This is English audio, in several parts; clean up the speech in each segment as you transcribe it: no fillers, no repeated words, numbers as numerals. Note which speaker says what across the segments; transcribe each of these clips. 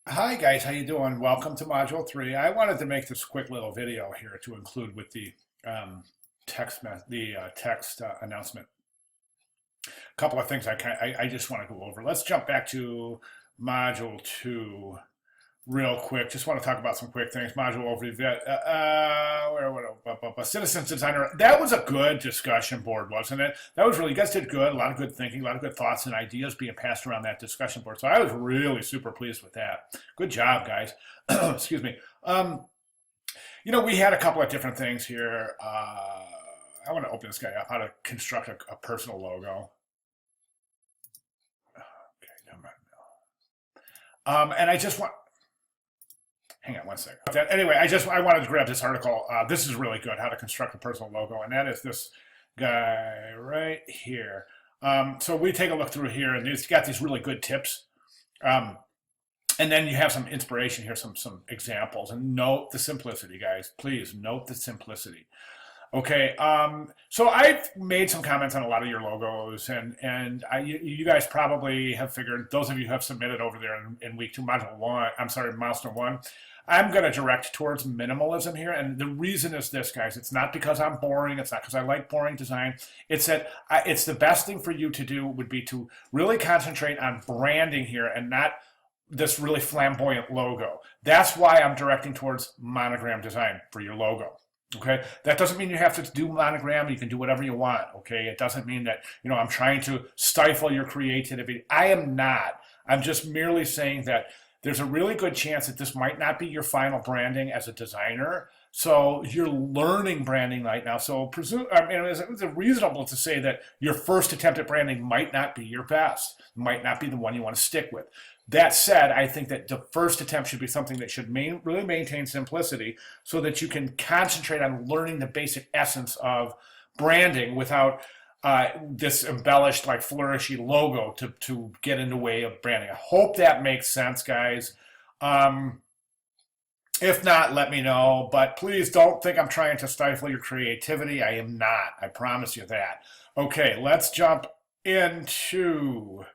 Speaker 1: Hi guys, how you doing? Welcome to Module 3. I wanted to make this quick little video here to include with the text announcement. A couple of things I just want to go over. Let's jump back to Module 2 real quick. Just want to talk about some quick things. Module overview. Citizens designer. That was a good discussion board, wasn't it? That was really, you guys did good. A lot of good thinking, a lot of good thoughts and ideas being passed around that discussion board. So I was really super pleased with that. Good job, guys. Excuse me. We had a couple of different things here. I want to open this guy up. How to construct a personal logo. Okay, come on. And I just want. Hang on one second. Anyway, I wanted to grab this article. This is really good, how to construct a personal logo, and that is this guy right here. So we take a look through here, and it's got these really good tips. And then you have some inspiration here, some examples, and note the simplicity, guys. Please note the simplicity. Okay, so I've made some comments on a lot of your logos, and you guys probably have figured, those of you who have submitted over there in week 2, milestone 1, I'm going to direct towards minimalism here, and the reason is this, guys. It's not because I'm boring. It's not because I like boring design. It's that it's the best thing for you to do would be to really concentrate on branding here and not this really flamboyant logo. That's why I'm directing towards monogram design for your logo. Okay, that doesn't mean you have to do monogram. You can do whatever you want. Okay, it doesn't mean that, I'm trying to stifle your creativity. I am not. I'm just merely saying that there's a really good chance that this might not be your final branding as a designer. So you're learning branding right now. So it's reasonable to say that your first attempt at branding might not be your best, might not be the one you want to stick with. That said, I think that the first attempt should be something that should really maintain simplicity so that you can concentrate on learning the basic essence of branding without this embellished, like flourishy logo to get in the way of branding. I hope that makes sense, guys. If not, let me know. But please don't think I'm trying to stifle your creativity. I am not. I promise you that. Okay, let's jump into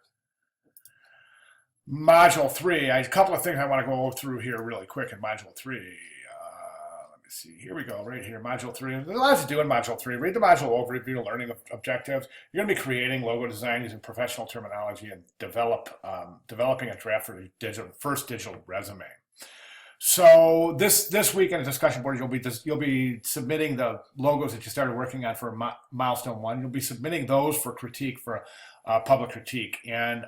Speaker 1: Module 3. A couple of things I want to go through here really quick in Module 3. Let me see. Here we go, right here, Module 3. There's a lot to do in Module 3. Read the module overview, learning objectives. You're going to be creating logo design using professional terminology and developing a draft for your first digital resume. So this week in the discussion board, you'll be submitting the logos that you started working on for milestone 1. You'll be submitting those for critique, for public critique, and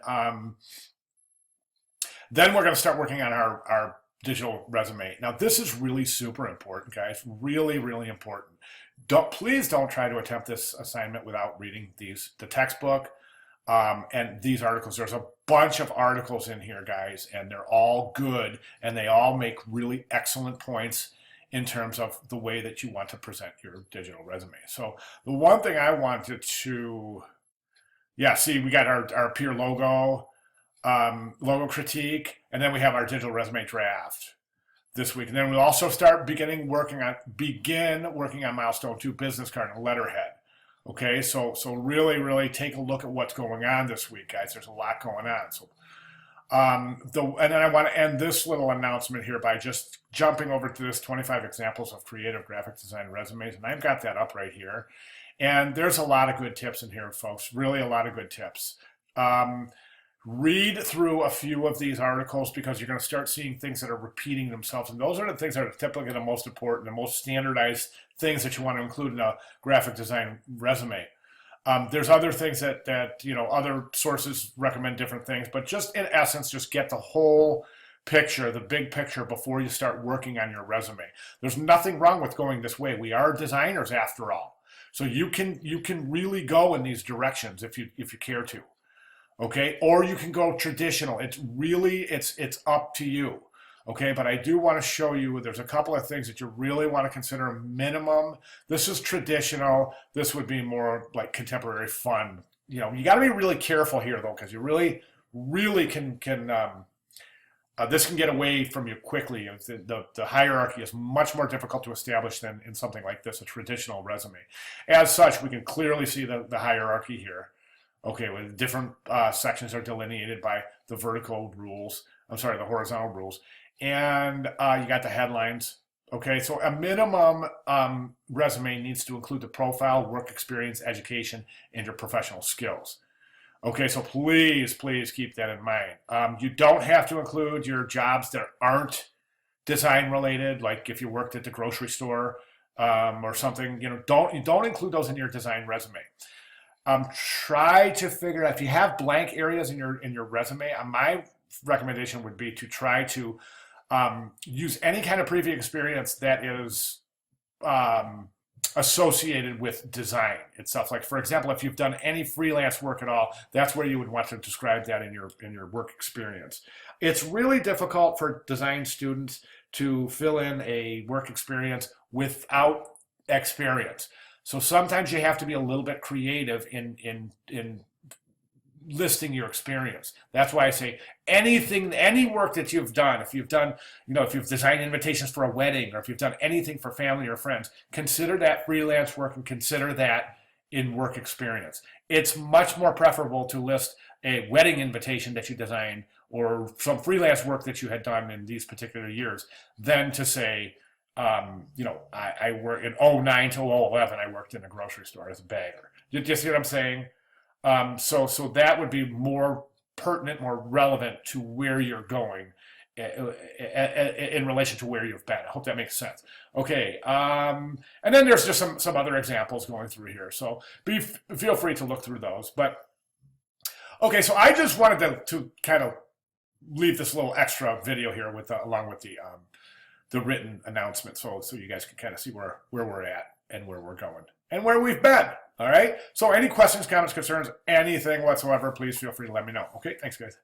Speaker 1: then we're going to start working on our digital resume. Now, this is really super important, guys. Really, really important. Please don't try to attempt this assignment without reading the textbook and these articles. There's a bunch of articles in here, guys, and they're all good, and they all make really excellent points in terms of the way that you want to present your digital resume. So the one thing I wanted to, see, we got our peer logo critique, and then we have our digital resume draft this week. And then we'll also begin working on milestone 2, business card and letterhead. Okay, so really, really take a look at what's going on this week, guys. There's a lot going on. So and then I want to end this little announcement here by just jumping over to this 25 examples of creative graphic design resumes, and I've got that up right here. And there's a lot of good tips in here, folks. Really, a lot of good tips. Read through a few of these articles because you're going to start seeing things that are repeating themselves. And those are the things that are typically the most important, the most standardized things that you want to include in a graphic design resume. There's other things that other sources recommend different things, but just in essence, just get the whole picture, the big picture, before you start working on your resume. There's nothing wrong with going this way. We are designers after all. So you can really go in these directions if you care to. Okay, or you can go traditional. It's up to you. Okay, but I do want to show you there's a couple of things that you really want to consider minimum. This is traditional. This would be more like contemporary fun. You got to be really careful here though, because you really can this can get away from you quickly. The hierarchy is much more difficult to establish than in something like this, a traditional resume. As such, we can clearly see the hierarchy here. Okay, well, different sections are delineated by the vertical rules. I'm sorry, the horizontal rules. And you got the headlines. Okay, so a minimum resume needs to include the profile, work experience, education, and your professional skills. Okay, so please, please keep that in mind. You don't have to include your jobs that aren't design related, like if you worked at the grocery store or something. Don't include those in your design resume. Try to figure out if you have blank areas in your resume. My recommendation would be to try to use any kind of previous experience that is associated with design itself. Like, for example, if you've done any freelance work at all, that's where you would want to describe that in your work experience. It's really difficult for design students to fill in a work experience without experience. So sometimes you have to be a little bit creative in listing your experience. That's why I say any work that you've done, if you've designed invitations for a wedding, or if you've done anything for family or friends, consider that freelance work and consider that in work experience. It's much more preferable to list a wedding invitation that you designed or some freelance work that you had done in these particular years than to say, I work in 09 to 011, I worked in a grocery store as a bagger. Do you see what I'm saying? So that would be more pertinent, more relevant to where you're going in relation to where you've been. I hope that makes sense. Okay, and then there's just some other examples going through here. So feel free to look through those. But okay, so I just wanted to kind of leave this little extra video here along with the written announcement, so you guys can kind of see where we're at and where we're going and where we've been. All right. So any questions, comments, concerns, anything whatsoever, please feel free to let me know. Okay. Thanks, guys.